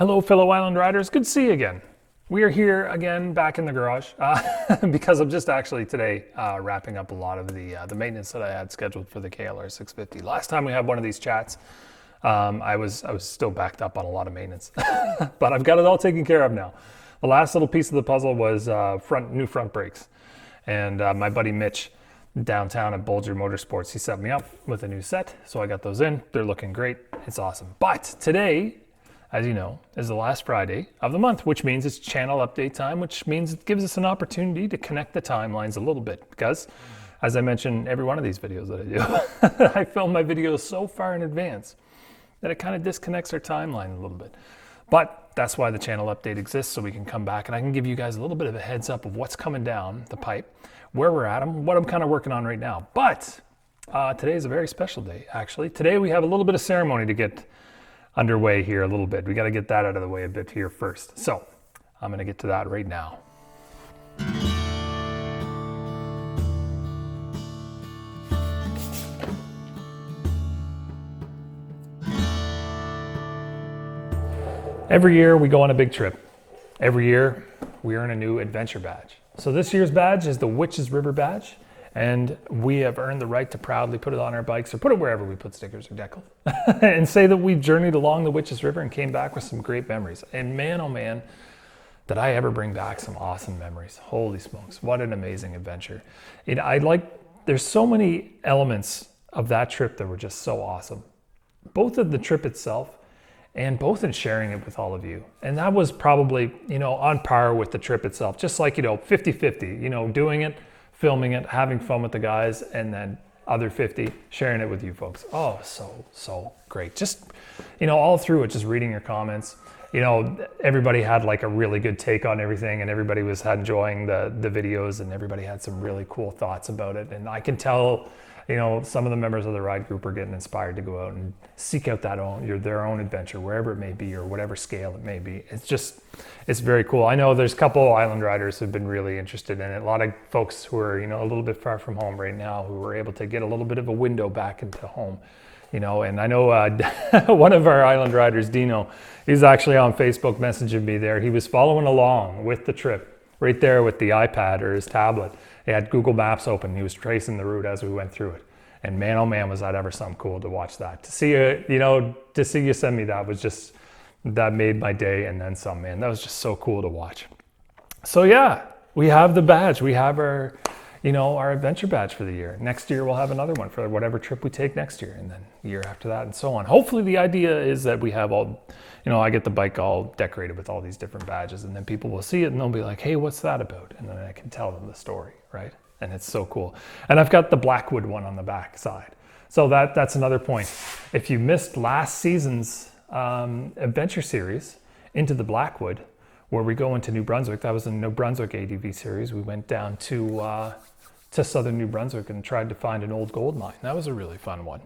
Hello, fellow Island Riders. Good to see you again. We are here again, back in the garage, because I'm just actually today wrapping up a lot of the maintenance that I had scheduled for the KLR 650. Last time we had one of these chats, I was still backed up on a lot of maintenance, but I've got it all taken care of now. The last little piece of the puzzle was new front brakes, and my buddy Mitch downtown at Bolger Motorsports, he set me up with a new set, so I got those in. They're looking great. It's awesome. But today, as you know, is the last Friday of the month, which means it's channel update time, which means it gives us an opportunity to connect the timelines a little bit. Because, as I mentioned, every one of these videos that I do, I film my videos so far in advance that it kind of disconnects our timeline a little bit. But that's why the channel update exists, so we can come back and I can give you guys a little bit of a heads up of what's coming down the pipe, where we're at, and what I'm kind of working on right now. But today is a very special day, actually. Today we have a little bit of ceremony to get underway here a little bit. We got to get that out of the way a bit here first. So I'm going to get to that right now. Every year we go on a big trip. Every year we earn a new adventure badge. So this year's badge is the Witches River Badge. And we have earned the right to proudly put it on our bikes or put it wherever we put stickers or decals and say that we journeyed along the Witches River and came back with some great memories. And man, oh man, did I ever bring back some awesome memories. Holy smokes, what an amazing adventure. There's so many elements of that trip that were just so awesome. Both of the trip itself and both in sharing it with all of you. And that was probably, on par with the trip itself, just like, 50-50, doing it, filming it, having fun with the guys, and then other 50, sharing it with you folks. Oh, so great. Just, all through it, just reading your comments. Everybody had like a really good take on everything, and everybody was enjoying the videos, and everybody had some really cool thoughts about it. And I can tell, some of the members of the ride group are getting inspired to go out and seek out their own adventure, wherever it may be or whatever scale it may be. It's very cool. I know there's a couple island riders who've been really interested in it. A lot of folks who are, a little bit far from home right now who were able to get a little bit of a window back into home, and I know one of our island riders, Dino, he's actually on Facebook messaging me there. He was following along with the trip right there with the iPad or his tablet. He had Google Maps open. He was tracing the route as we went through it. And man, oh man, was that ever something cool to watch that. To see you send me that made my day and then some, man. That was just so cool to watch. So yeah, we have the badge. We have our adventure badge for the year. Next year, we'll have another one for whatever trip we take next year, and then the year after that, and so on. Hopefully the idea is that we have all, I get the bike all decorated with all these different badges, and then people will see it and they'll be like, hey, what's that about? And then I can tell them the story, right? And it's so cool. And I've got the Blackwood one on the back side. So that's another point. If you missed last season's adventure series, Into the Blackwood, where we go into New Brunswick, that was a New Brunswick ADV series. We went down to southern New Brunswick and tried to find an old gold mine. That was a really fun one.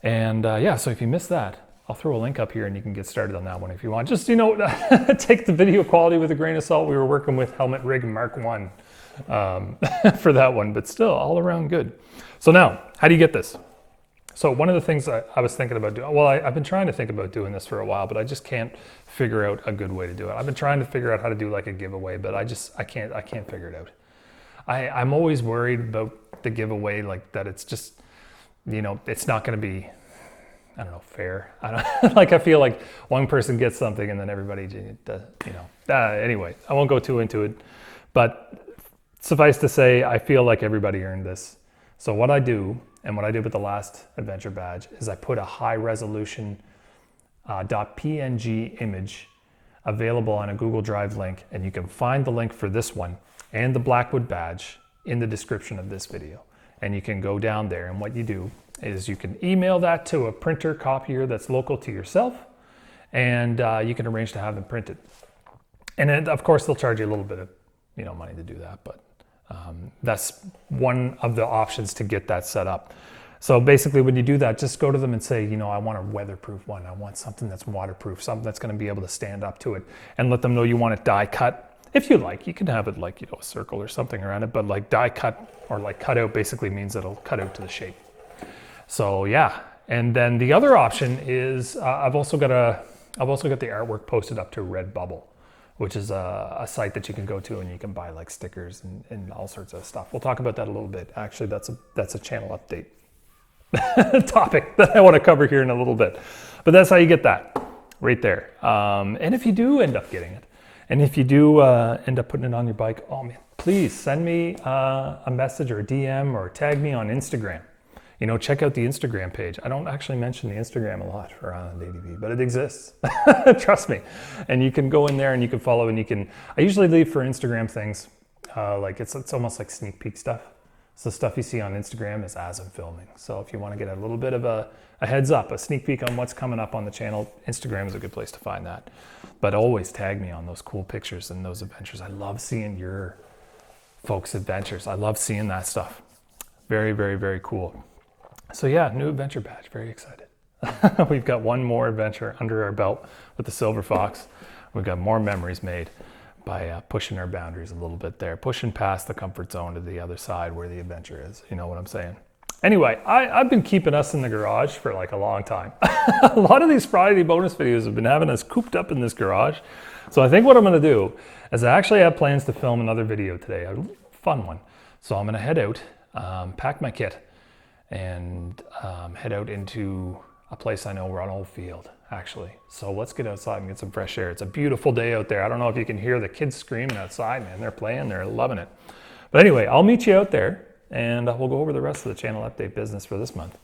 And so if you missed that, I'll throw a link up here and you can get started on that one if you want. Just, take the video quality with a grain of salt. We were working with Helmet Rig Mark 1 for that one, but still all around good. So now, how do you get this? So one of the things I was thinking about doing, I've been trying to think about doing this for a while, but I just can't figure out a good way to do it. I've been trying to figure out how to do like a giveaway, but I can't figure it out. I'm always worried about the giveaway, like that it's just, it's not going to be, I don't know, fair. I feel like one person gets something and then everybody, anyway, I won't go too into it, but suffice to say, I feel like everybody earned this. So what I do, and what I did with the last adventure badge, is I put a high resolution .png image available on a Google Drive link, and you can find the link for this one and the Blackwood badge in the description of this video. And you can go down there, and what you do is you can email that to a printer copier that's local to yourself, and you can arrange to have them printed. And then, of course, they'll charge you a little bit of money to do that, but that's one of the options to get that set up. So basically when you do that, just go to them and say, I want a weatherproof one. I want something that's waterproof, something that's going to be able to stand up to it, and let them know you want it die cut. If you like, you can have it like, a circle or something around it, but like die cut or like cut out basically means it'll cut out to the shape. So yeah. And then the other option is I've also got I've also got the artwork posted up to Redbubble, which is a site that you can go to and you can buy like stickers and all sorts of stuff. We'll talk about that a little bit. Actually, that's a channel update topic that I want to cover here in a little bit. But that's how you get that right there. And if you do end up getting it, and if you do end up putting it on your bike, oh man, please send me a message or a DM or tag me on Instagram. You know, check out the Instagram page. I don't actually mention the Instagram a lot for Order ADV, but it exists. Trust me. And you can go in there and you can follow, and you can, I usually leave for Instagram things, like it's almost like sneak peek stuff. So stuff you see on Instagram is as I'm filming. So if you want to get a little bit of a heads up, a sneak peek on what's coming up on the channel, Instagram is a good place to find that. But always tag me on those cool pictures and those adventures. I love seeing your folks' adventures. I love seeing that stuff. Very, very, very cool. So yeah, new adventure badge, very excited. We've got one more adventure under our belt with the Silver Fox. We've got more memories made by pushing our boundaries a little bit there, pushing past the comfort zone to the other side where the adventure is. You know what I'm saying? Anyway, I've been keeping us in the garage for like a long time. A lot of these Friday bonus videos have been having us cooped up in this garage. So I think what I'm gonna do is I actually have plans to film another video today, a fun one. So I'm gonna head out, pack my kit, and head out into a place I know. We're on Old Field, actually. So let's get outside and get some fresh air. It's a beautiful day out there. I don't know if you can hear the kids screaming outside, man. They're playing, they're loving it. But anyway, I'll meet you out there, and we'll go over the rest of the channel update business for this month.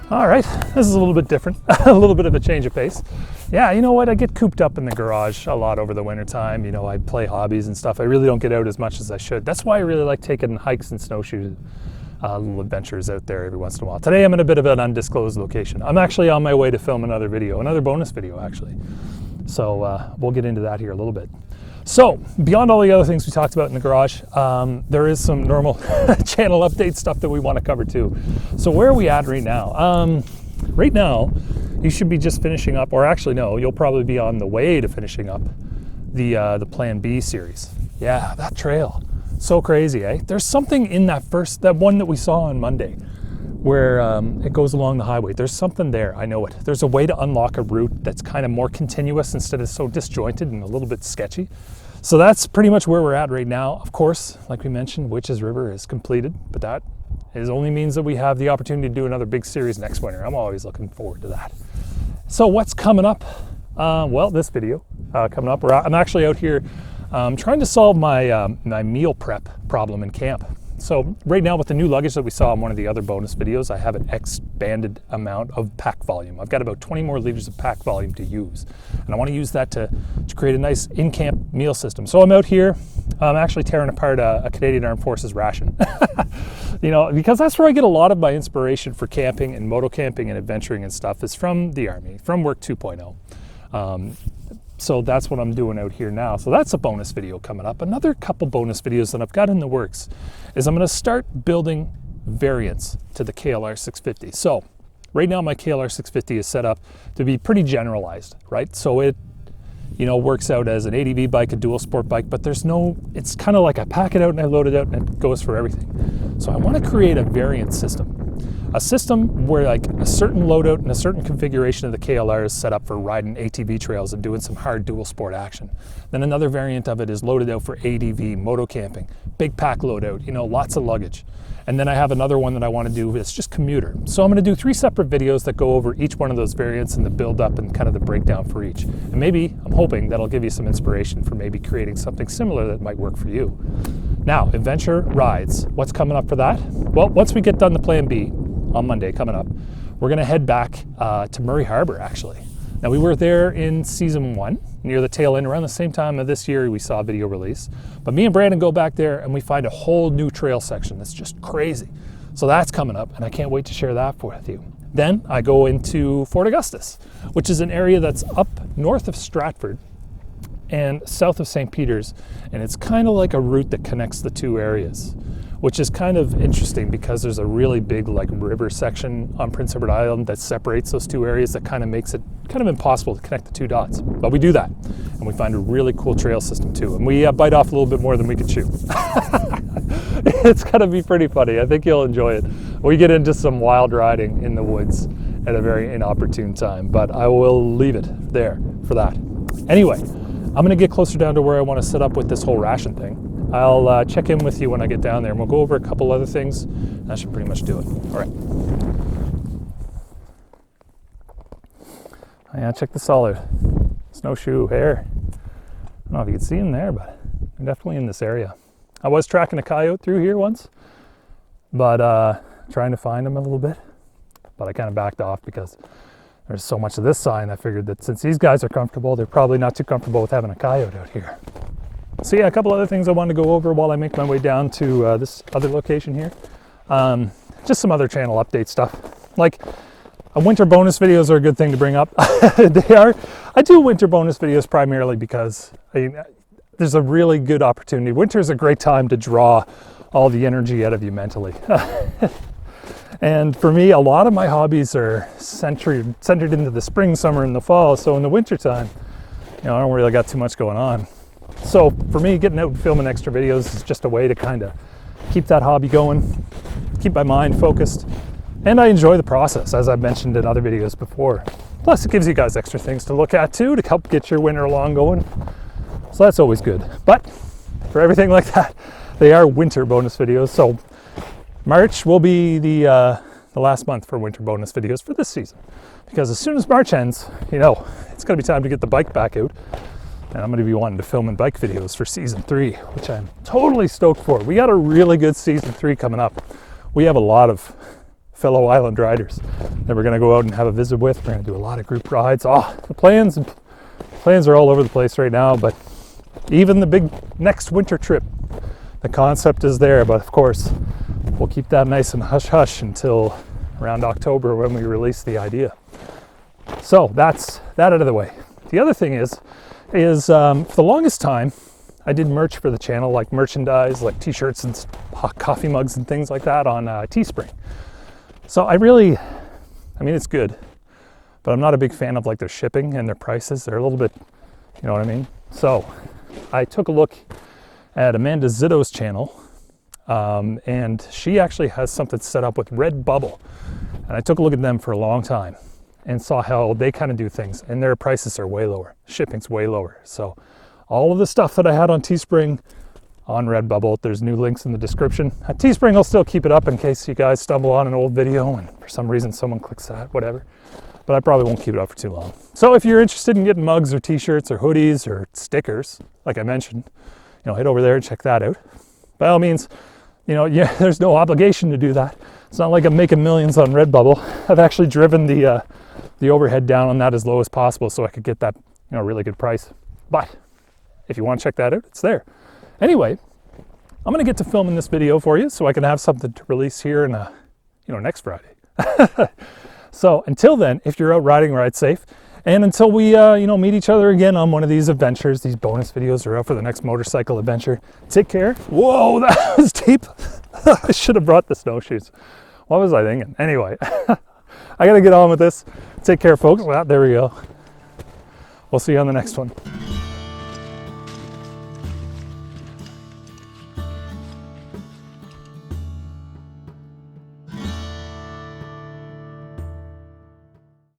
All right, this is a little bit different, a little bit of a change of pace. Yeah, you know what, I get cooped up in the garage a lot over the winter time. You know, I play hobbies and stuff. I really don't get out as much as I should. That's why I really like taking hikes and snowshoes, little adventures out there every once in a while. Today I'm in a bit of an undisclosed location. I'm actually on my way to film another video, another bonus video actually. So we'll get into that here a little bit. So beyond all the other things we talked about in the garage, there is some normal channel update stuff that we want to cover too. So where are we at right now? Right now, you should be just finishing up, or actually no, you'll probably be on the way to finishing up the Plan B series. Yeah, that trail, so crazy, eh? There's something in that one that we saw on Monday, where it goes along the highway. There's something there, I know it. There's a way to unlock a route that's kind of more continuous instead of so disjointed and a little bit sketchy. So that's pretty much where we're at right now. Of course, like we mentioned, Witches River is completed, but that only means that we have the opportunity to do another big series next winter. I'm always looking forward to that. So what's coming up? Well, this video coming up. I'm actually out here trying to solve my my meal prep problem in camp. So right now with the new luggage that we saw in one of the other bonus videos, I have an expanded amount of pack volume. I've got about 20 more liters of pack volume to use. And I want to use that to create a nice in-camp meal system. So I'm out here, I'm actually tearing apart a Canadian Armed Forces ration. You know, because that's where I get a lot of my inspiration for camping and moto camping and adventuring and stuff is from the Army, from Work 2.0. So that's what I'm doing out here now. So that's a bonus video coming up. Another couple bonus videos that I've got in the works is I'm gonna start building variants to the KLR 650. So right now my KLR 650 is set up to be pretty generalized, right? So it, you know, works out as an ADV bike, a dual sport bike, but it's kind of like I pack it out and I load it out and it goes for everything. So I want to create a variant system. A system where like a certain loadout and a certain configuration of the KLR is set up for riding ATV trails and doing some hard dual sport action. Then another variant of it is loaded out for ADV, moto camping, big pack loadout, you know, lots of luggage. And then I have another one that I want to do that's just commuter. So I'm going to do 3 separate videos that go over each one of those variants and the build up and kind of the breakdown for each. And maybe, I'm hoping that'll give you some inspiration for maybe creating something similar that might work for you. Now, adventure rides. What's coming up for that? Well, once we get done the Plan B, on Monday coming up, we're going to head back to Murray Harbor actually. Now we were there in season 1 near the tail end around the same time of this year we saw a video release, but me and Brandon go back there and we find a whole new trail section that's just crazy. So that's coming up and I can't wait to share that with you. Then I go into Fort Augustus, which is an area that's up north of Stratford and south of St. Peter's, and it's kind of like a route that connects the two areas. which is kind of interesting because there's a really big like river section on Prince Edward Island that separates those two areas that kind of makes it kind of impossible to connect the two dots. But we do that, and we find a really cool trail system too. And we bite off a little bit more than we can chew. It's gonna be pretty funny. I think you'll enjoy it. We get into some wild riding in the woods at a very inopportune time, but I will leave it there for that. Anyway, I'm gonna get closer down to where I wanna set up with this whole ration thing. I'll check in with you when I get down there, and we'll go over a couple other things. That should pretty much do it. All right. Oh, yeah, check this all out. Snowshoe hare. I don't know if you can see them there, but they're definitely in this area. I was tracking a coyote through here once, but trying to find him a little bit, but I kind of backed off because there's so much of this sign. I figured that since these guys are comfortable, they're probably not too comfortable with having a coyote out here. So yeah, a couple other things I wanted to go over while I make my way down to this other location here. Just some other channel update stuff. Like winter bonus videos are a good thing to bring up. They are. I do winter bonus videos primarily because there's a really good opportunity. Winter is a great time to draw all the energy out of you mentally. And for me, a lot of my hobbies are centered into the spring, summer, and the fall. So in the winter time, I don't really got too much going on. So for me, getting out and filming extra videos is just a way to kind of keep that hobby going, keep my mind focused, and I enjoy the process, as I've mentioned in other videos before. Plus, it gives you guys extra things to look at too, to help get your winter along going. So that's always good. But for everything like that, they are winter bonus videos. So March will be the last month for winter bonus videos for this season, because as soon as March ends, it's going to be time to get the bike back out. And I'm going to be wanting to film and bike videos for season 3, which I'm totally stoked for. We got a really good season 3 coming up. We have a lot of fellow island riders that we're going to go out and have a visit with. We're going to do a lot of group rides. The plans are all over the place right now, but even the big next winter trip, the concept is there. But of course, we'll keep that nice and hush-hush until around October when we release the idea. So that's that out of the way. The other thing is for the longest time, I did merch for the channel, like merchandise, like t-shirts and coffee mugs and things like that on Teespring. So it's good, but I'm not a big fan of like their shipping and their prices. They're a little bit, you know what I mean? So I took a look at Amanda Zito's channel, and she actually has something set up with Redbubble. And I took a look at them for a long time and saw how they kind of do things, and their prices are way lower. Shipping's way lower. So all of the stuff that I had on Teespring on Redbubble, there's new links in the description. At Teespring, I'll still keep it up in case you guys stumble on an old video and for some reason someone clicks that, whatever. But I probably won't keep it up for too long. So if you're interested in getting mugs or t-shirts or hoodies or stickers, like I mentioned, head over there and check that out. By all means, there's no obligation to do that. It's not like I'm making millions on Redbubble. I've actually driven the overhead down on that as low as possible so I could get that really good price. But if you want to check that out, it's there. Anyway, I'm going to get to filming this video for you so I can have something to release here in next Friday. So until then, if you're out riding, ride safe. And until we meet each other again on one of these adventures, these bonus videos are out for the next motorcycle adventure. Take care. Whoa, that was deep. I should have brought the snowshoes. What was I thinking? Anyway, I got to get on with this. Take care, folks. Well, there we go. We'll see you on the next one.